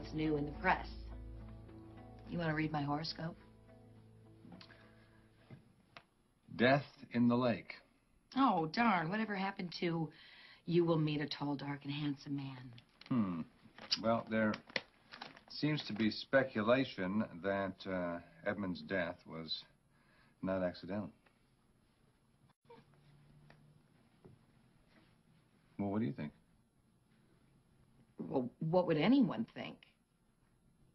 what's new in the press. You want to read my horoscope? Death in the lake. Oh, darn. Whatever happened to you will meet a tall, dark, and handsome man? Well, there seems to be speculation that Edmund's death was not accidental. Well, what do you think? Well, what would anyone think?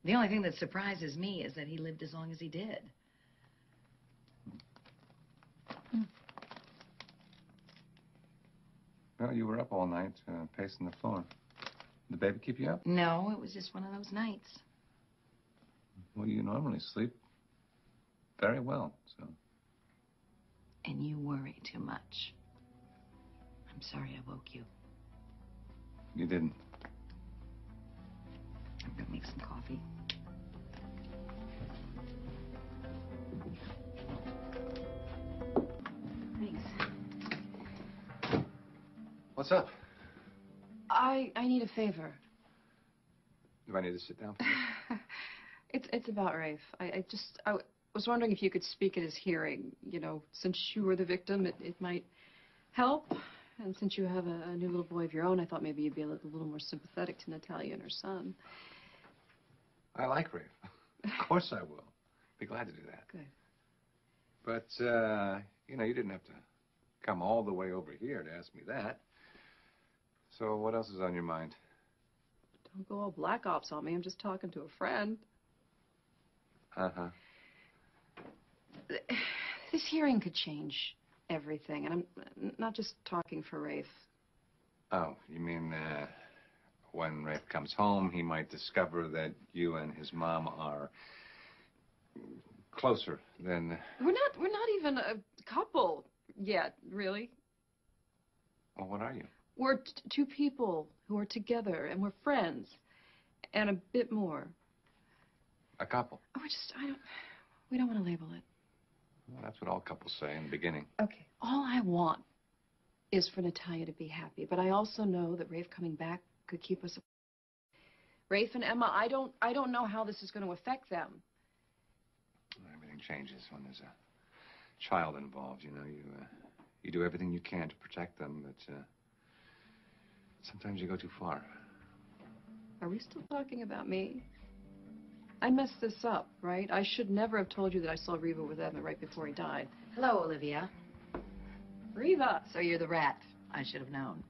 The only thing that surprises me is that he lived as long as he did. Well, you were up all night pacing the floor. Did the baby keep you up? No, it was just one of those nights. Well, you normally sleep very well, so. And you worry too much. I'm sorry I woke you. You didn't. I'm gonna make some coffee. Thanks. What's up? I need a favor. Do I need to sit down? It's about Rafe. I was wondering if you could speak at his hearing. You know, since you were the victim, it might help. And since you have a new little boy of your own, I thought maybe you'd be a little more sympathetic to Natalia and her son. I like Rafe. Of course I will. Be glad to do that. Good. But, you know, you didn't have to come all the way over here to ask me that. So what else is on your mind? Don't go all black ops on me. I'm just talking to a friend. Uh-huh. This hearing could change everything, and I'm not just talking for Rafe. Oh, you mean, when Rafe comes home, he might discover that you and his mom are closer than... We're not even a couple yet, really. Well, what are you? We're two people who are together, and we're friends, and a bit more. A couple? Oh, we don't want to label it. Well, that's what all couples say in the beginning. Okay. All I want is for Natalia to be happy, but I also know that Rafe coming back could keep us. Rafe and Emma, I don't know how this is going to affect them. Everything changes when there's a child involved. You know, you do everything you can to protect them, but sometimes you go too far. Are we still talking about me? I messed this up, right? I should never have told you that I saw Reva with Edmund right before he died. Hello, Olivia. Reva! So you're the rat. I should have known.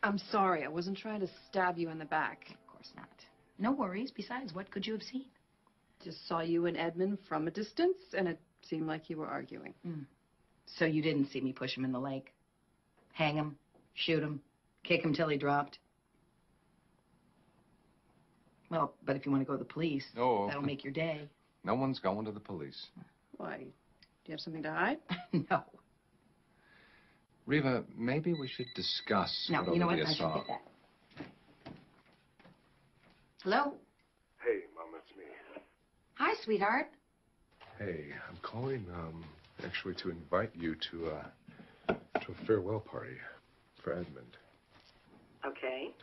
I'm sorry. I wasn't trying to stab you in the back. Of course not. No worries. Besides, what could you have seen? Just saw you and Edmund from a distance, and it seemed like you were arguing. So you didn't see me push him in the lake? Hang him? Shoot him? Kick him till he dropped? Well, but if you want to go to the police, that'll make your day. No one's going to the police. Why? Do you have something to hide? No. Reva, maybe we should discuss No, what you know what? Olivia I should saw. get that. Hello? Hey, Mom, it's me. Hi, sweetheart. Hey, I'm calling, actually to invite you to a farewell party for Edmund. Okay.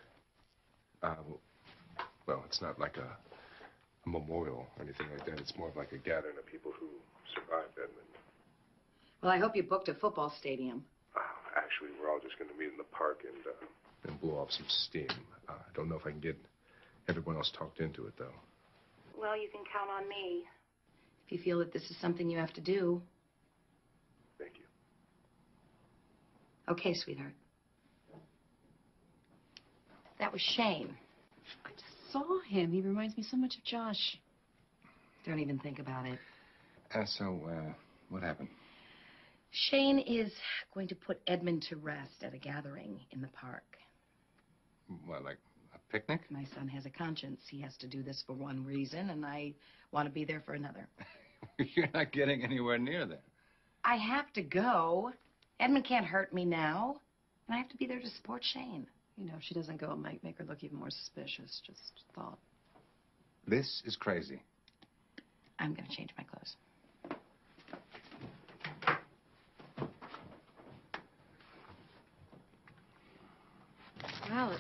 Well, it's not like a memorial or anything like that. It's more of like a gathering of people who survived Edmund. Well, I hope you booked a football stadium. Actually, we're all just going to meet in the park and blow off some steam. I don't know if I can get everyone else talked into it, though. Well, you can count on me. If you feel that this is something you have to do. Thank you. Okay, sweetheart. That was Shane. I just saw him. He reminds me so much of Josh. Don't even think about it. What happened? Shane is going to put Edmund to rest at a gathering in the park. What, like a picnic? My son has a conscience. He has to do this for one reason, and I want to be there for another. You're not getting anywhere near there. I have to go. Edmund can't hurt me now, and I have to be there to support Shane. You know, if she doesn't go, it might make her look even more suspicious. Just thought. This is crazy. I'm going to change my clothes.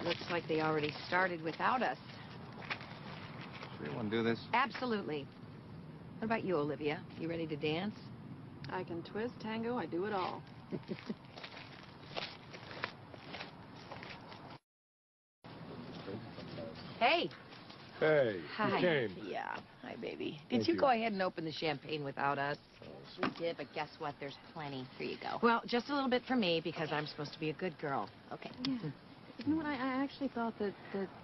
Looks like they already started without us. Sure you want to do this? Absolutely. What about you, Olivia? You ready to dance? I can twist, tango, I do it all. Hey. Hey, Hi. you came. Yeah. Hi, baby. Thank Did you you. go ahead and open the champagne without us? We did, but guess what? There's plenty. Here you go. Well, just a little bit for me because I'm supposed to be a good girl. Okay. Yeah. You know what, I actually thought that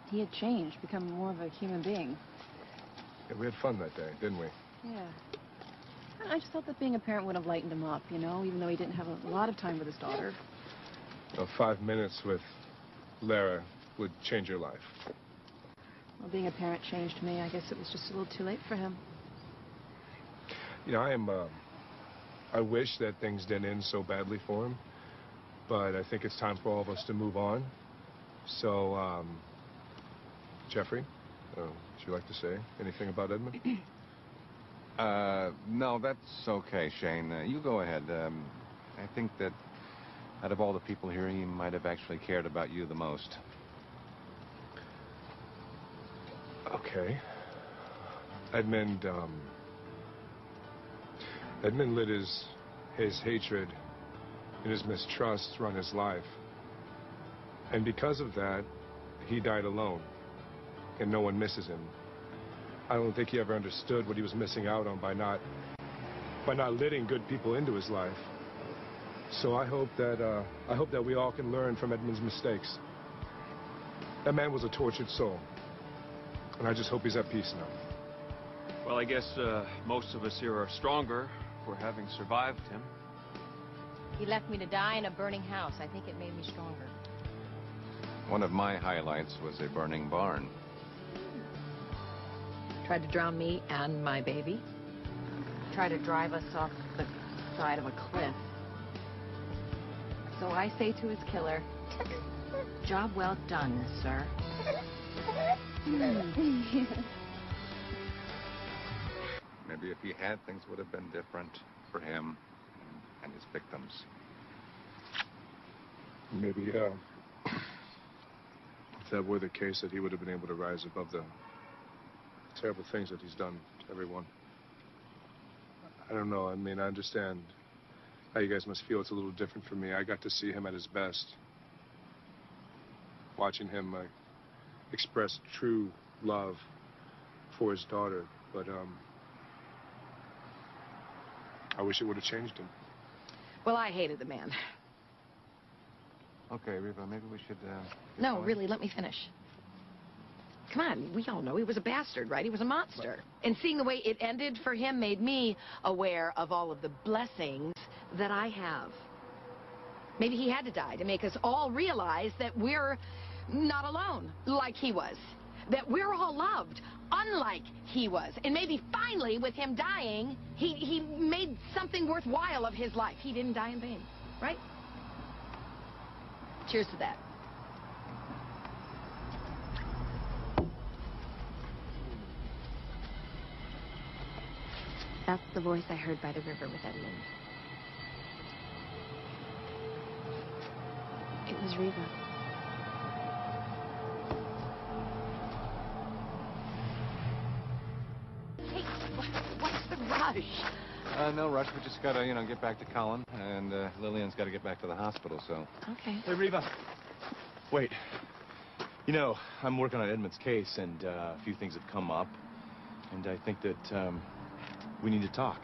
he had changed, become more of a human being. Yeah, we had fun that day, didn't we? Yeah. I just thought that being a parent would have lightened him up, you know, even though he didn't have a lot of time with his daughter. Well, 5 minutes with Lara would change your life. Well, being a parent changed me. I guess it was just a little too late for him. You know, I wish that things didn't end so badly for him, but I think it's time for all of us to move on. So, Jeffrey, would you like to say anything about Edmund? No, that's okay, Shane. You go ahead. I think that out of all the people here, he might have actually cared about you the most. Okay. Edmund let his hatred and his mistrust run his life. And because of that, he died alone. And no one misses him. I don't think he ever understood what he was missing out on by not letting good people into his life. So I hope that we all can learn from Edmund's mistakes. That man was a tortured soul. And I just hope he's at peace now. Well, I guess most of us here are stronger for having survived him. He left me to die in a burning house. I think it made me stronger. One of my highlights was a burning barn. Tried to drown me and my baby. Tried to drive us off the side of a cliff. So I say to his killer, job well done, sir. Maybe if he had, things would have been different for him and his victims. Maybe, if that were the case, that he would have been able to rise above the terrible things that he's done to everyone. I don't know. I mean, I understand how you guys must feel. It's a little different for me. I got to see him at his best. Watching him express true love for his daughter. But, I wish it would have changed him. Well, I hated the man. Okay, Reva, maybe we should, get No, going? really, let me finish. Come on, we all know he was a bastard, right? He was a monster. And seeing the way it ended for him made me aware of all of the blessings that I have. Maybe he had to die to make us all realize that we're not alone like he was. That we're all loved unlike he was. And maybe finally, with him dying, he made something worthwhile of his life. He didn't die in vain, right? Cheers to that. That's the voice I heard by the river with Edmund. It was Reva. Hey, what's the rush? No rush. We just gotta, get back to Colin, and Lillian's gotta get back to the hospital, so. Okay. Hey, Reva. Wait. You know, I'm working on Edmund's case, and a few things have come up. And I think that we need to talk.